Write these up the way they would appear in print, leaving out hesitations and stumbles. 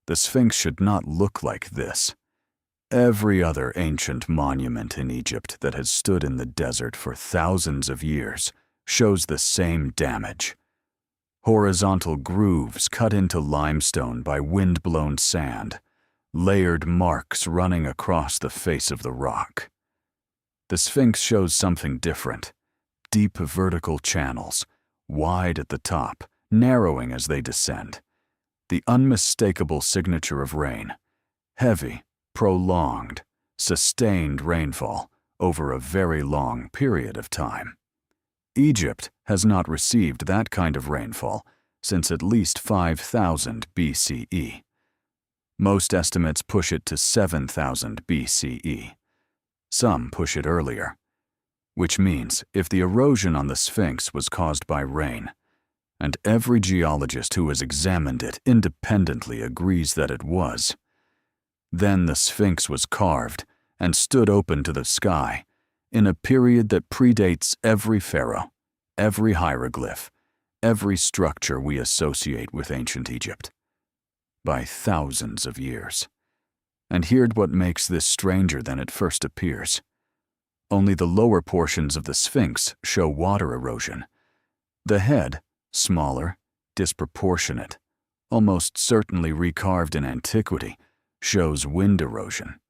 The Sphinx should not look like this. Every other ancient monument in Egypt that has stood in the desert for thousands of years shows the same damage. Horizontal grooves cut into limestone by wind-blown sand, layered marks running across the face of the rock. The Sphinx shows something different. Deep vertical channels, wide at the top, narrowing as they descend. The unmistakable signature of rain. Heavy, prolonged, sustained rainfall over a very long period of time. Egypt has not received that kind of rainfall since at least 5000 BCE. Most estimates push it to 7000 BCE. Some push it earlier. Which means if the erosion on the Sphinx was caused by rain, and every geologist who has examined it independently agrees that it was, then the Sphinx was carved and stood open to the sky in a period that predates every pharaoh, every hieroglyph, every structure we associate with ancient Egypt, by thousands of years. And here's what makes this stranger than it first appears. Only the lower portions of the Sphinx show water erosion. The head, smaller, disproportionate, almost certainly recarved in antiquity, shows wind erosion.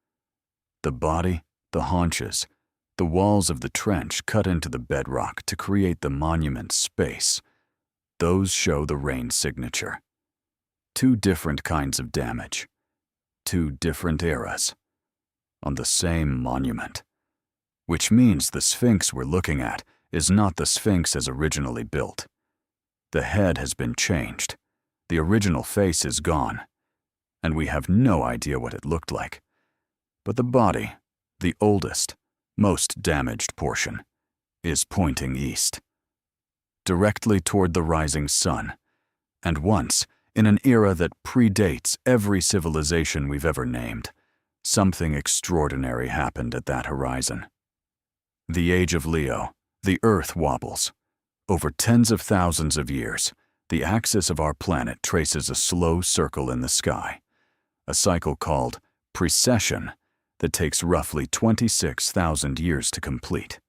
The body, the haunches, the walls of the trench cut into the bedrock to create the monument's space. Those show the rain signature. Two different kinds of damage. Two different eras. On the same monument. Which means the Sphinx we're looking at is not the Sphinx as originally built. The head has been changed. The original face is gone. And we have no idea what it looked like. But the body, the oldest, most damaged portion, is pointing east, directly toward the rising sun, and once, in an era that predates every civilization we've ever named, something extraordinary happened at that horizon. The age of Leo, the Earth wobbles. Over tens of thousands of years, the axis of our planet traces a slow circle in the sky, a cycle called precession that takes roughly 26,000 years to complete.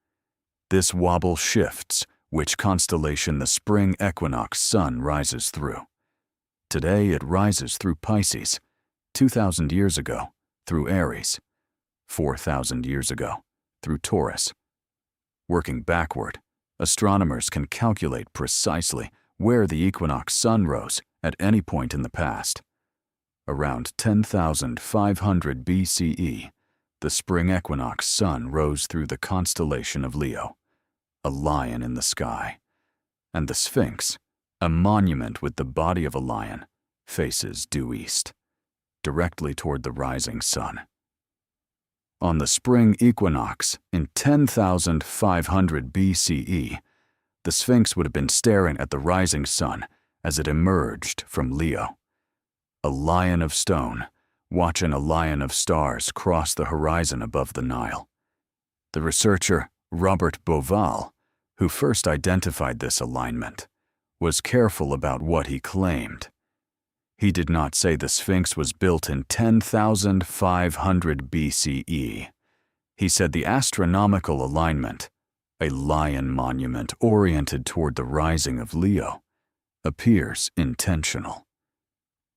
This wobble shifts which constellation the spring equinox sun rises through. Today it rises through Pisces, 2,000 years ago through Aries, 4,000 years ago through Taurus. Working backward, astronomers can calculate precisely where the equinox sun rose at any point in the past. Around 10,500 BCE, the spring equinox sun rose through the constellation of Leo, a lion in the sky, and the Sphinx, a monument with the body of a lion, faces due east, directly toward the rising sun. On the spring equinox in 10,500 BCE, the Sphinx would have been staring at the rising sun as it emerged from Leo. A lion of stone, watching a lion of stars cross the horizon above the Nile. The researcher Robert Bauval, who first identified this alignment, was careful about what he claimed. He did not say the Sphinx was built in 10,500 BCE. He said the astronomical alignment, a lion monument oriented toward the rising of Leo, appears intentional.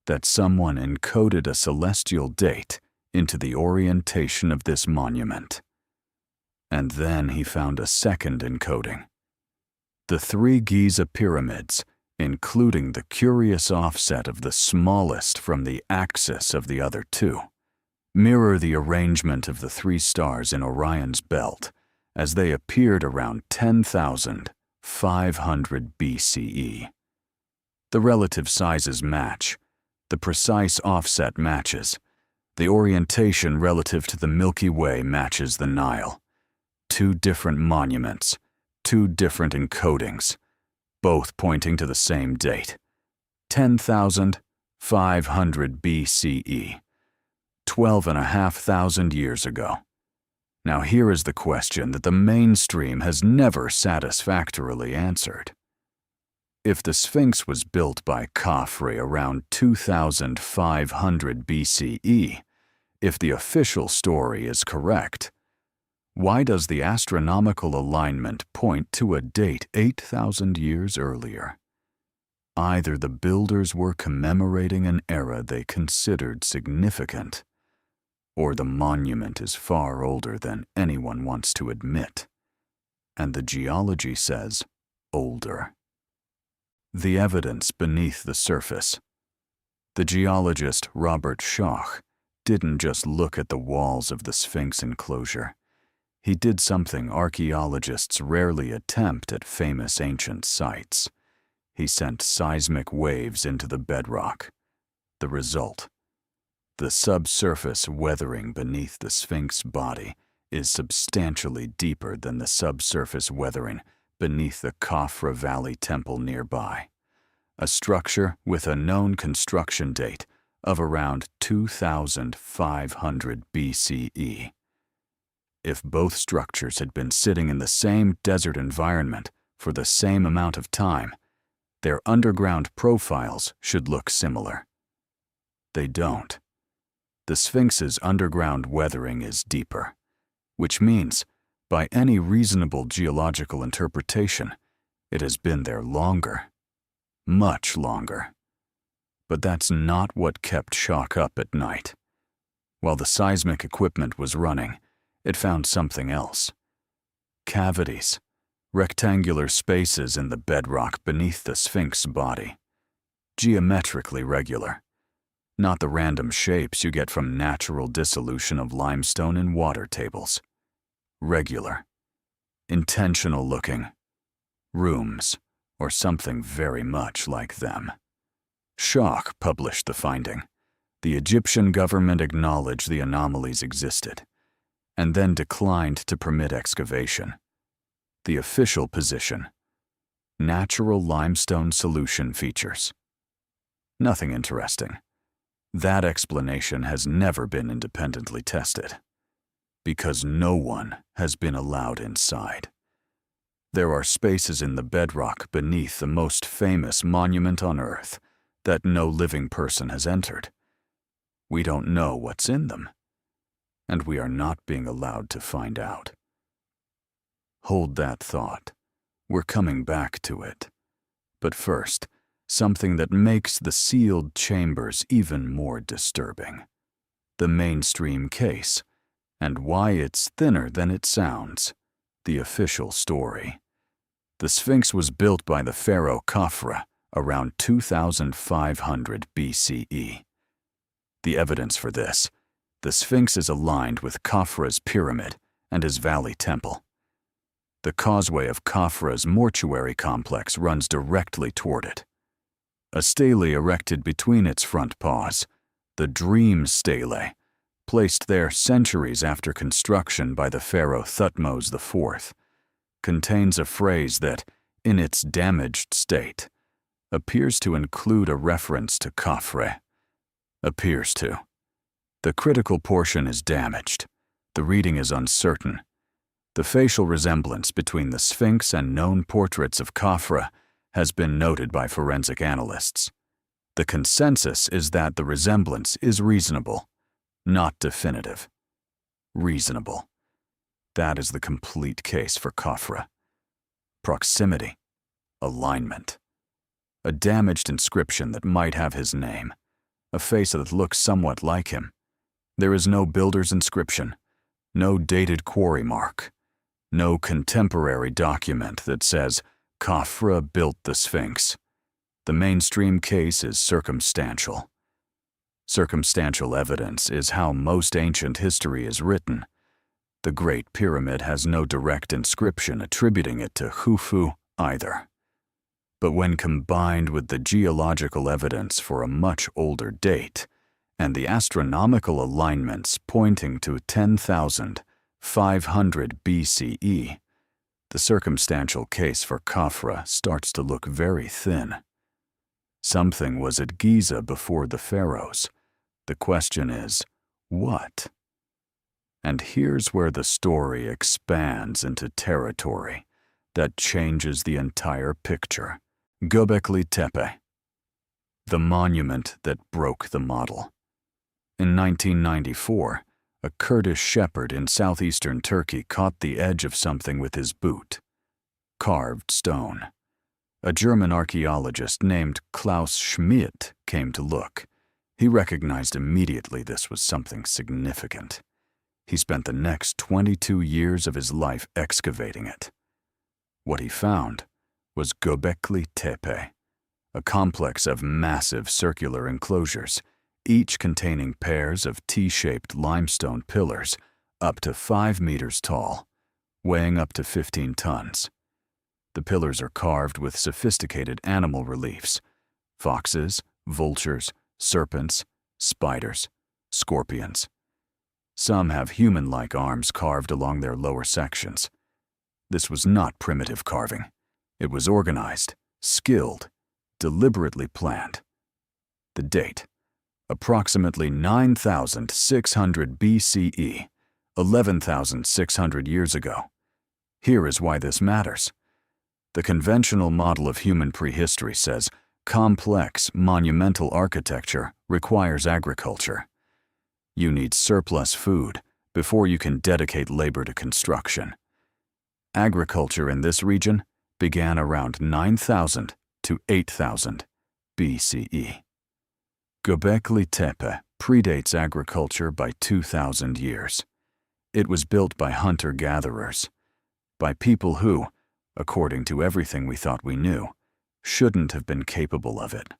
That someone encoded a celestial date into the orientation of this monument. And then he found a second encoding. The 3 Giza pyramids, including the curious offset of the smallest from the axis of the other 2, mirror the arrangement of the 3 stars in Orion's belt as they appeared around 10,500 BCE. The relative sizes match. The precise offset matches. The orientation relative to the Milky Way matches the Nile. 2 different monuments, 2 different encodings, both pointing to the same date, 10,500 BCE, 12,500 years ago. Now here is the question that the mainstream has never satisfactorily answered. If the Sphinx was built by Khafre around 2500 BCE, if the official story is correct, why does the astronomical alignment point to a date 8,000 years earlier? Either the builders were commemorating an era they considered significant, or the monument is far older than anyone wants to admit, and the geology says older. The evidence beneath the surface. The geologist Robert Schoch didn't just look at the walls of the Sphinx enclosure. He did something archaeologists rarely attempt at famous ancient sites. He sent seismic waves into the bedrock. The result: the subsurface weathering beneath the Sphinx body is substantially deeper than the subsurface weathering beneath the Khafre Valley Temple nearby, a structure with a known construction date of around 2500 BCE. If both structures had been sitting in the same desert environment for the same amount of time, their underground profiles should look similar. They don't. The Sphinx's underground weathering is deeper, which means, by any reasonable geological interpretation, it has been there longer, much longer. But that's not what kept Schoch up at night. While the seismic equipment was running, it found something else. Cavities, rectangular spaces in the bedrock beneath the Sphinx body. Geometrically regular. Not the random shapes you get from natural dissolution of limestone in water tables. Regular. Intentional looking. Rooms, or something very much like them. Schoch published the finding. The Egyptian government acknowledged the anomalies existed, and then declined to permit excavation. The official position: natural limestone solution features. Nothing interesting. That explanation has never been independently tested, because no one has been allowed inside. There are spaces in the bedrock beneath the most famous monument on Earth that no living person has entered. We don't know what's in them, and we are not being allowed to find out. Hold that thought. We're coming back to it. But first, something that makes the sealed chambers even more disturbing. The mainstream case, and why it's thinner than it sounds. The official story. The Sphinx was built by the pharaoh Khafre around 2500 BCE. The evidence for this: the Sphinx is aligned with Khafre's pyramid and his valley temple. The causeway of Khafre's mortuary complex runs directly toward it. A stele erected between its front paws, the Dream Stele, placed there centuries after construction by the pharaoh Thutmose IV, contains a phrase that, in its damaged state, appears to include a reference to Khafre. Appears to. The critical portion is damaged. The reading is uncertain. The facial resemblance between the Sphinx and known portraits of Khafre has been noted by forensic analysts. The consensus is that the resemblance is reasonable, not definitive. Reasonable. That is the complete case for Khafre. Proximity. Alignment. A damaged inscription that might have his name. A face that looks somewhat like him. There is no builder's inscription. No dated quarry mark. No contemporary document that says Khafre built the Sphinx. The mainstream case is circumstantial. Circumstantial evidence is how most ancient history is written. The Great Pyramid has no direct inscription attributing it to Khufu either. But when combined with the geological evidence for a much older date, and the astronomical alignments pointing to 10,500 BCE, the circumstantial case for Khafre starts to look very thin. Something was at Giza before the pharaohs. The question is, what? And here's where the story expands into territory that changes the entire picture. Göbekli Tepe, the monument that broke the model. In 1994, a Kurdish shepherd in southeastern Turkey caught the edge of something with his boot. Carved stone. A German archaeologist named Klaus Schmidt came to look. He recognized immediately this was something significant. He spent the next 22 years of his life excavating it. What he found was Göbekli Tepe, a complex of massive circular enclosures, each containing pairs of T-shaped limestone pillars up to 5 meters tall, weighing up to 15 tons. The pillars are carved with sophisticated animal reliefs: foxes, vultures, serpents, spiders, scorpions. Some have human-like arms carved along their lower sections. This was not primitive carving. It was organized, skilled, deliberately planned. The date: approximately 9,600 BCE, 11,600 years ago. Here is why this matters. The conventional model of human prehistory says complex, monumental architecture requires agriculture. You need surplus food before you can dedicate labor to construction. Agriculture in this region began around 9,000 to 8,000 BCE. Göbekli Tepe predates agriculture by 2,000 years. It was built by hunter-gatherers, by people who, according to everything we thought we knew, shouldn't have been capable of it.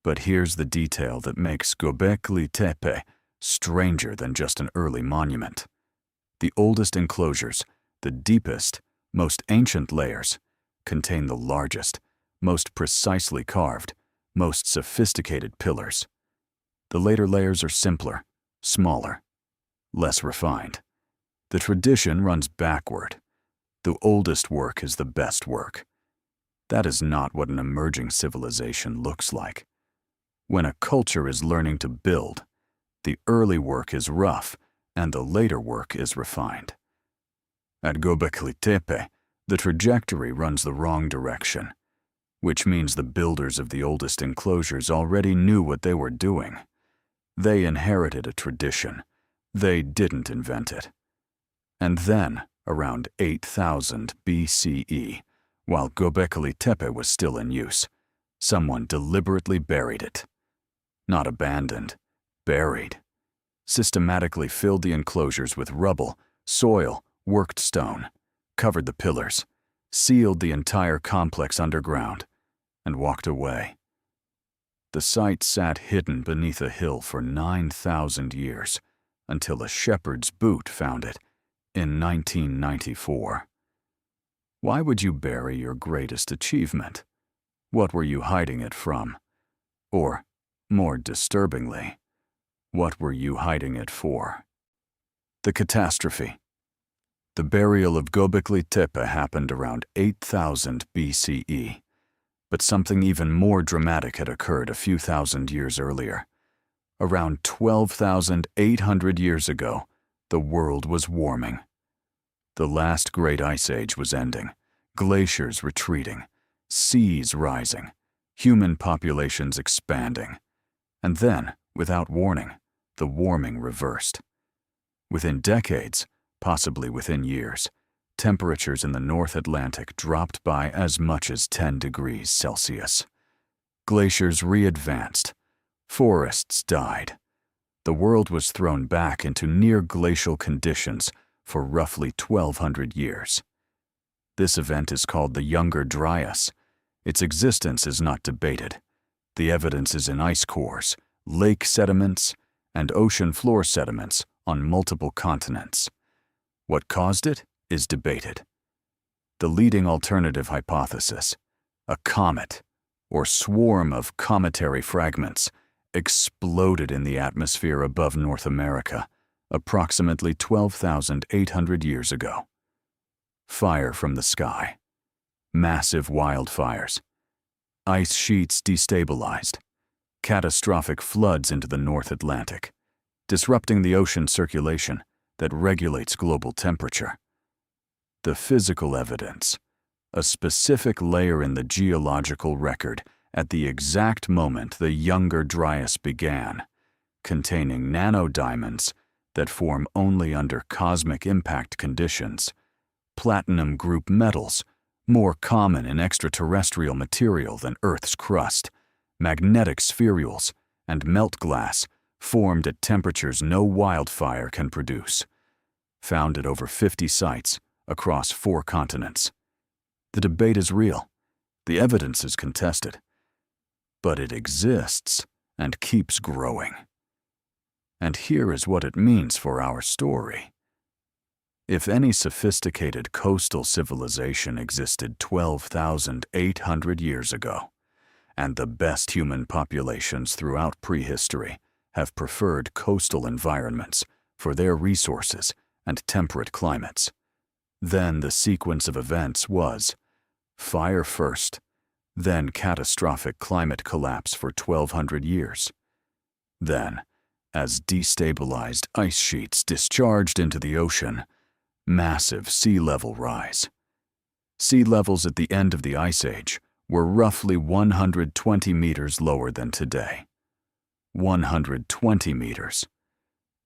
But here's the detail that makes Göbekli Tepe stranger than just an early monument. The oldest enclosures, the deepest, most ancient layers, contain the largest, most precisely carved, most sophisticated pillars. The later layers are simpler, smaller, less refined. The tradition runs backward. The oldest work is the best work. That is not what an emerging civilization looks like. When a culture is learning to build, the early work is rough and the later work is refined. At Göbekli Tepe, the trajectory runs the wrong direction, which means the builders of the oldest enclosures already knew what they were doing. They inherited a tradition. They didn't invent it. And then, around 8,000 BCE, while Göbekli Tepe was still in use, someone deliberately buried it. Not abandoned, buried. Systematically filled the enclosures with rubble, soil, worked stone, covered the pillars, sealed the entire complex underground, and walked away. The site sat hidden beneath a hill for 9,000 years, until a shepherd's boot found it in 1994. Why would you bury your greatest achievement? What were you hiding it from? Or, more disturbingly, what were you hiding it for? The catastrophe. The burial of Göbekli Tepe happened around 8,000 BCE, but something even more dramatic had occurred a few thousand years earlier. Around 12,800 years ago, the world was warming. The last great ice age was ending, glaciers retreating, seas rising, human populations expanding. And then, without warning, the warming reversed. Within decades, possibly within years, temperatures in the North Atlantic dropped by as much as 10 degrees Celsius. Glaciers re-advanced. Forests died. The world was thrown back into near-glacial conditions for roughly 1,200 years. This event is called the Younger Dryas. Its existence is not debated. The evidence is in ice cores, lake sediments, and ocean floor sediments on multiple continents. What caused it is debated. The leading alternative hypothesis, a comet, or swarm of cometary fragments, exploded in the atmosphere above North America approximately 12,800 years ago. Fire from the sky. Massive wildfires. Ice sheets destabilized. Catastrophic floods into the North Atlantic, disrupting the ocean circulation that regulates global temperature. The physical evidence, a specific layer in the geological record at the exact moment the Younger Dryas began, containing nanodiamonds that form only under cosmic impact conditions, platinum group metals, more common in extraterrestrial material than Earth's crust, magnetic spherules, and melt glass formed at temperatures no wildfire can produce, found at over 50 sites across 4 continents. The debate is real. The evidence is contested. But it exists and keeps growing. And here is what it means for our story. If any sophisticated coastal civilization existed 12,800 years ago, and the best human populations throughout prehistory have preferred coastal environments for their resources and temperate climates, then the sequence of events was fire first, then catastrophic climate collapse for 1,200 years. Then, as destabilized ice sheets discharged into the ocean, massive sea level rise. Sea levels at the end of the Ice Age were roughly 120 meters lower than today. 120 meters.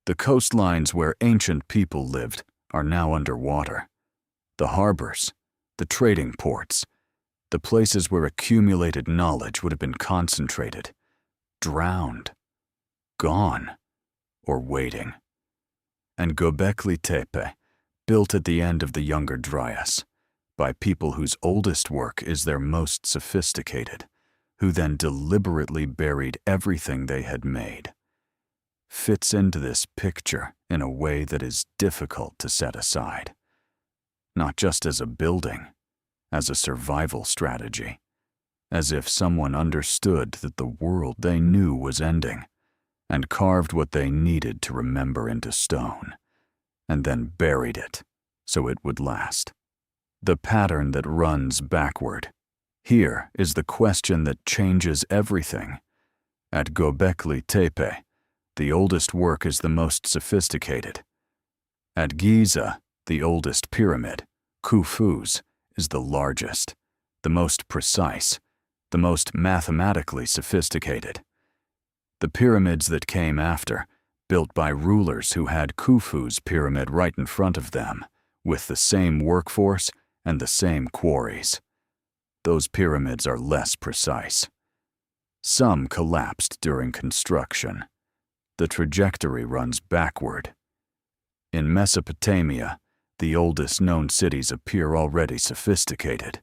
The coastlines where ancient people lived are now underwater. The harbors, the trading ports, the places where accumulated knowledge would have been concentrated, drowned, gone, or waiting. And Göbekli Tepe, built at the end of the Younger Dryas, by people whose oldest work is their most sophisticated, who then deliberately buried everything they had made, fits into this picture in a way that is difficult to set aside, not just as a building, as a survival strategy, as if someone understood that the world they knew was ending, and carved what they needed to remember into stone, and then buried it so it would last. The pattern that runs backward. Here is the question that changes everything. At Göbekli Tepe, the oldest work is the most sophisticated. At Giza, the oldest pyramid, Khufu's, is the largest, the most precise, the most mathematically sophisticated. The pyramids that came after, built by rulers who had Khufu's pyramid right in front of them, with the same workforce and the same quarries. Those pyramids are less precise. Some collapsed during construction. The trajectory runs backward. In Mesopotamia, the oldest known cities appear already sophisticated,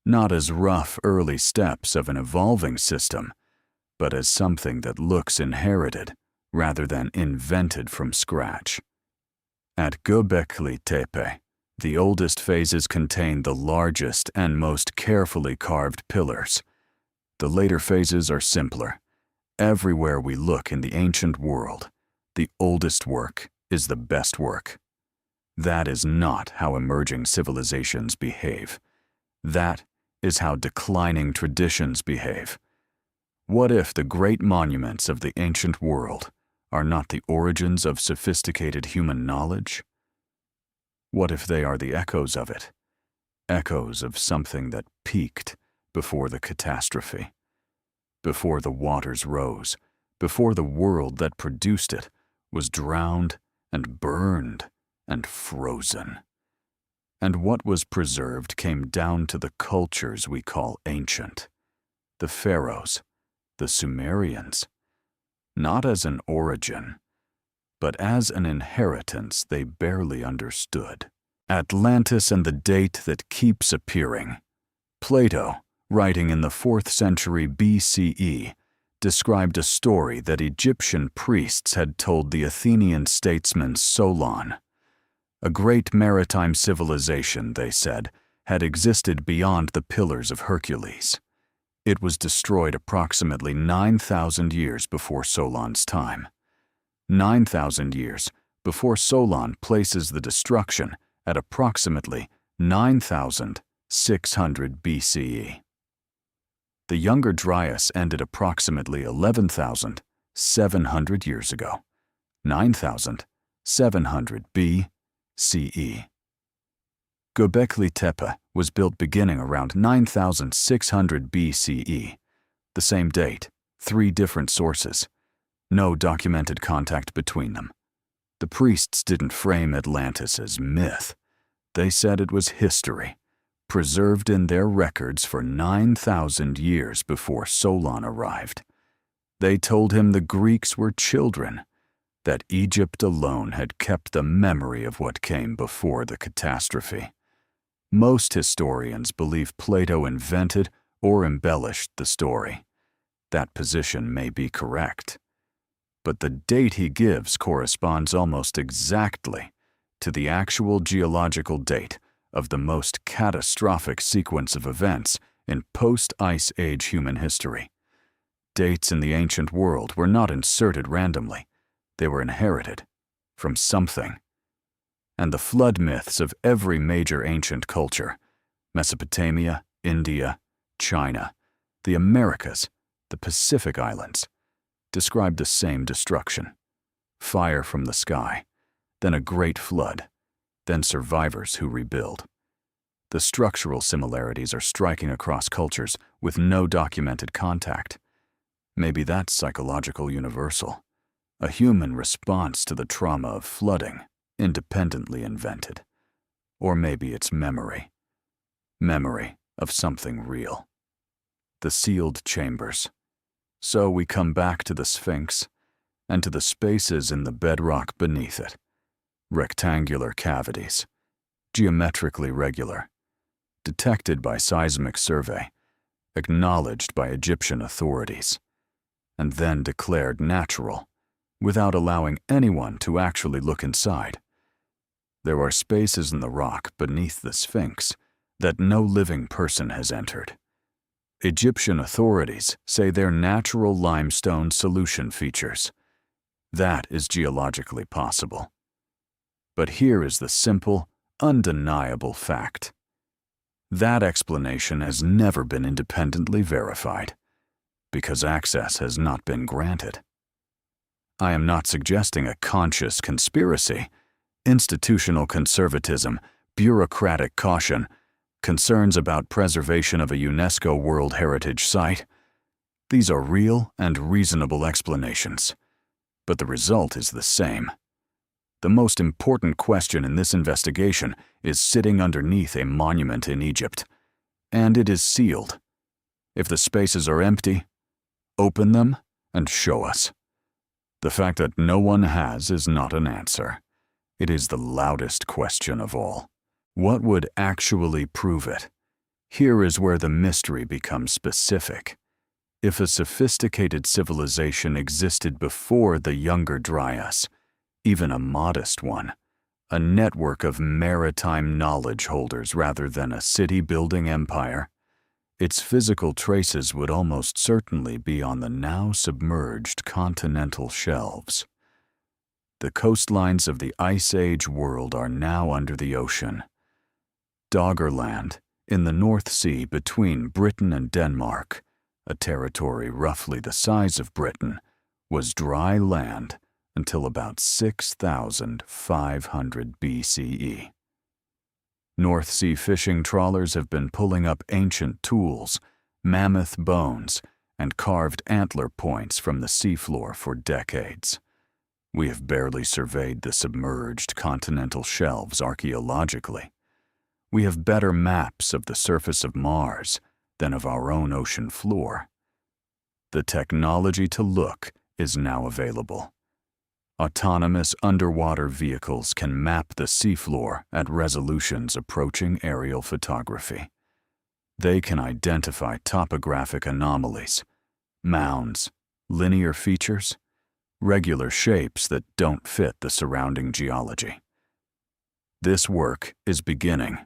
not as rough early steps of an evolving system, but as something that looks inherited rather than invented from scratch. At Göbekli Tepe, the oldest phases contain the largest and most carefully carved pillars. The later phases are simpler. Everywhere we look in the ancient world, the oldest work is the best work. That is not how emerging civilizations behave. That is how declining traditions behave. What if the great monuments of the ancient world are not the origins of sophisticated human knowledge? What if they are the echoes of it? Echoes of something that peaked before the catastrophe, before the waters rose, before the world that produced it was drowned and burned and frozen. And what was preserved came down to the cultures we call ancient, the pharaohs, the Sumerians, not as an origin, but as an inheritance they barely understood. Atlantis and the date that keeps appearing. Plato, writing in the 4th century BCE, described a story that Egyptian priests had told the Athenian statesman Solon. A great maritime civilization, they said, had existed beyond the Pillars of Hercules. It was destroyed approximately 9,000 years before Solon's time. 9,000 years before Solon places the destruction at approximately 9,600 BCE. The Younger Dryas ended approximately 11,700 years ago, 9,700 BCE. Göbekli Tepe was built beginning around 9600 BCE. The same date, 3 different sources. No documented contact between them. The priests didn't frame Atlantis as myth. They said it was history, preserved in their records for 9,000 years before Solon arrived. They told him the Greeks were children, that Egypt alone had kept the memory of what came before the catastrophe. Most historians believe Plato invented or embellished the story. That position may be correct. But the date he gives corresponds almost exactly to the actual geological date of the most catastrophic sequence of events in post-Ice Age human history. Dates in the ancient world were not inserted randomly. They were inherited from something. And the flood myths of every major ancient culture, Mesopotamia, India, China, the Americas, the Pacific Islands, describe the same destruction. Fire from the sky, then a great flood, then survivors who rebuild. The structural similarities are striking across cultures with no documented contact. Maybe that's psychological universal, a human response to the trauma of flooding, independently invented. Or maybe it's memory of something real. The sealed chambers. So we come back to the Sphinx and to the spaces in the bedrock beneath it. Rectangular cavities, geometrically regular, detected by seismic survey, acknowledged by Egyptian authorities, and then declared natural, without allowing anyone to actually look inside. There are spaces in the rock beneath the Sphinx that no living person has entered. Egyptian authorities say they're natural limestone solution features. That is geologically possible. But here is the simple, undeniable fact. That explanation has never been independently verified, because access has not been granted. I am not suggesting a conscious conspiracy. Institutional conservatism, bureaucratic caution, concerns about preservation of a UNESCO World Heritage Site. These are real and reasonable explanations, but the result is the same. The most important question in this investigation is sitting underneath a monument in Egypt, and it is sealed. If the spaces are empty, open them and show us. The fact that no one has is not an answer. It is the loudest question of all. What would actually prove it? Here is where the mystery becomes specific. If a sophisticated civilization existed before the Younger Dryas, even a modest one, a network of maritime knowledge holders rather than a city-building empire, its physical traces would almost certainly be on the now submerged continental shelves. The coastlines of the Ice Age world are now under the ocean. Doggerland, in the North Sea between Britain and Denmark, a territory roughly the size of Britain, was dry land until about 6,500 BCE. North Sea fishing trawlers have been pulling up ancient tools, mammoth bones, and carved antler points from the seafloor for decades. We have barely surveyed the submerged continental shelves archaeologically. We have better maps of the surface of Mars than of our own ocean floor. The technology to look is now available. Autonomous underwater vehicles can map the seafloor at resolutions approaching aerial photography. They can identify topographic anomalies, mounds, linear features, regular shapes that don't fit the surrounding geology. This work is beginning.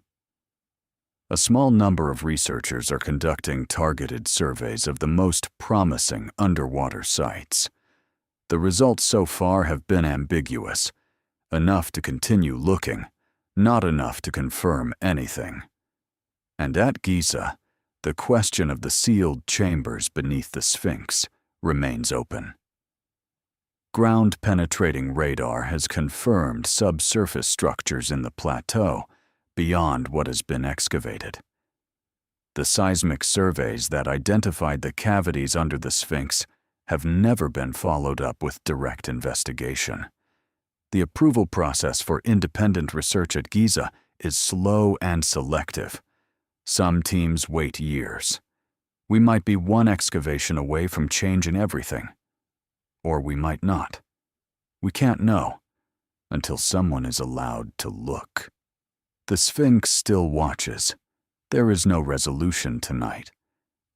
A small number of researchers are conducting targeted surveys of the most promising underwater sites. The results so far have been ambiguous, enough to continue looking, not enough to confirm anything. And at Giza, the question of the sealed chambers beneath the Sphinx remains open. Ground-penetrating radar has confirmed subsurface structures in the plateau, beyond what has been excavated. The seismic surveys that identified the cavities under the Sphinx have never been followed up with direct investigation. The approval process for independent research at Giza is slow and selective. Some teams wait years. We might be one excavation away from changing everything. Or we might not. We can't know until someone is allowed to look. The Sphinx still watches. There is no resolution tonight.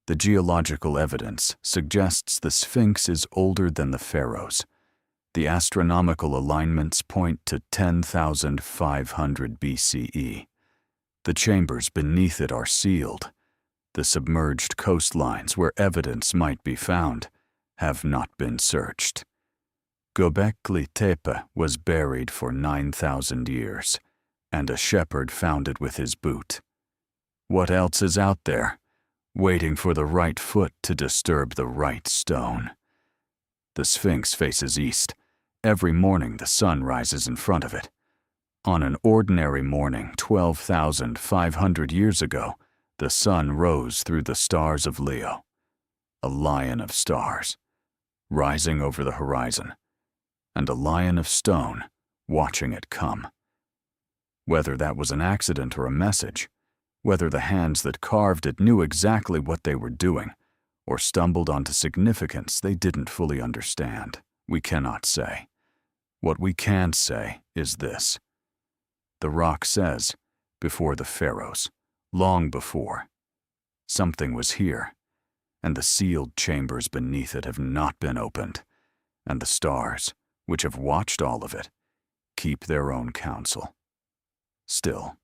The geological evidence suggests the Sphinx is older than the pharaohs. The astronomical alignments point to 10,500 BCE. The chambers beneath it are sealed. The submerged coastlines where evidence might be found have not been searched. Göbekli Tepe was buried for 9,000 years, and a shepherd found it with his boot. What else is out there, waiting for the right foot to disturb the right stone? The Sphinx faces east. Every morning the sun rises in front of it. On an ordinary morning 12,500 years ago, the sun rose through the stars of Leo, a lion of stars, rising over the horizon, and a lion of stone watching it come. Whether that was an accident or a message, whether the hands that carved it knew exactly what they were doing, or stumbled onto significance they didn't fully understand, we cannot say. What we can say is this. The rock says, before the pharaohs, long before, something was here, and the sealed chambers beneath it have not been opened, and the stars, which have watched all of it, keep their own counsel. Still,